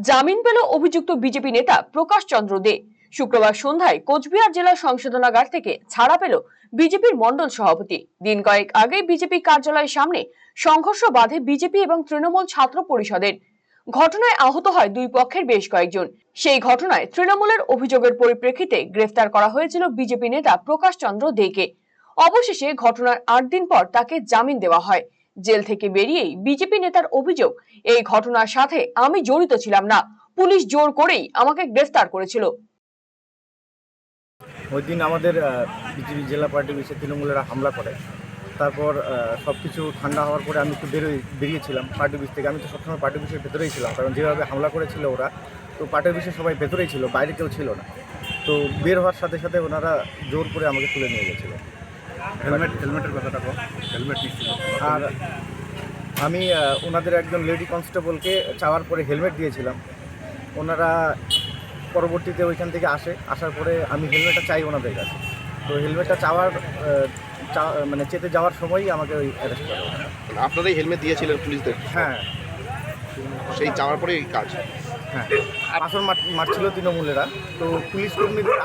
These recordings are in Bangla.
জামিন পেল অভিযুক্ত বিজেপি নেতা প্রকাশ চন্দ্র দে। শুক্রবার সন্ধ্যায় কোচবিহার জেলা সংশোধনাগার থেকে ছাড়া পেল বিজেপির মণ্ডল সভাপতি। দিন কয়েক আগে বিজেপি কার্যালয়ের সামনে সংঘর্ষ বাধে বিজেপি এবং তৃণমূল ছাত্র পরিষদের। ঘটনায় আহত হয় দুই পক্ষের বেশ কয়েকজন। সেই ঘটনায় তৃণমূলের অভিযোগের পরিপ্রেক্ষিতে গ্রেফতার করা হয়েছিল বিজেপি নেতা প্রকাশ চন্দ্র দেকে। অবশেষে ঘটনার ৮ দিন পর তাকে জামিন দেওয়া হয়। জেল থেকে বেরিয়েই বিজেপি নেতার অভিযোগ, এই ঘটনার সাথে আমি জড়িত ছিলাম না, পুলিশ জোর করেই আমাকে গ্রেফতার করেছিল। ওই দিন আমাদের বিজেপি জেলা পার্টি অফিসে তৃণমূলেরা হামলা করে। তারপর সব কিছু ঠান্ডা হওয়ার পরে আমি একটু বেরিয়েছিলাম পার্টি অফিস থেকে। আমি তো সবসময় পার্টি অফিসের ভেতরেই ছিলাম, কারণ যেভাবে হামলা করেছিল ওরা, তো পার্টি অফিসে সবাই ভেতরেই ছিল, বাইরে কেউ ছিল না। তো বের হওয়ার সাথে সাথে ওনারা জোর করে আমাকে তুলে নিয়ে গেছিলো। হেলমেটের কথাটা হেলমেট নিচ্ছিল, আর আমি ওনাদের একজন লেডি কনস্টেবলকে চাওয়ার পরে হেলমেট দিয়েছিলাম। ওনারা পরবর্তীতে ওইখান থেকে আসার পরে আমি হেলমেটটা চাই ওনাদের কাছে। তো হেলমেটটা মানে চেতে যাওয়ার সময়ই আমাকে ওই অ্যারেস্ট করে। আপনারাই হেলমেট দিয়েছিলেন পুলিশদের? হ্যাঁ, সেই যাওয়ার পরে এই কাজ। হ্যাঁ, আসর মারছিল তৃণমূলেরা। তো পুলিশ কর্মীদের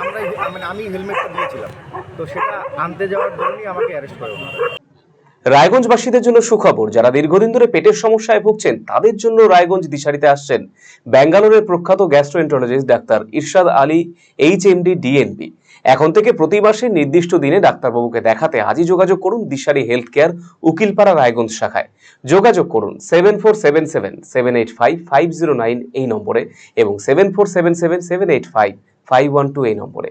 আমি হেলমেটটা দিয়েছিলাম, তো সেটা আনতে যাওয়ার জন্যই আমাকে অ্যারেস্ট করে ওনারা। রায়গঞ্জবাসীদের জন্য সুখবর। যারা দীর্ঘদিন ধরে পেটের সমস্যায় ভুগছেন তাদের জন্য রায়গঞ্জ দিশারিতে আসছেন ব্যাঙ্গালোরের প্রখ্যাত গ্যাস্ট্রোএন্টারোলজিস্ট ডাক্তার ইরশাদ আলী, এইচএমডি, ডিএনপি। এখন থেকে প্রতি মাসের নির্দিষ্ট দিনে ডাক্তারবাবুকে দেখাতে আজই যোগাযোগ করুন দিশারি হেলথ কেয়ার, উকিলপাড়া, রায়গঞ্জ শাখায়। যোগাযোগ করুন 7477785509 এই নম্বরে এবং 7477785512 এই নম্বরে।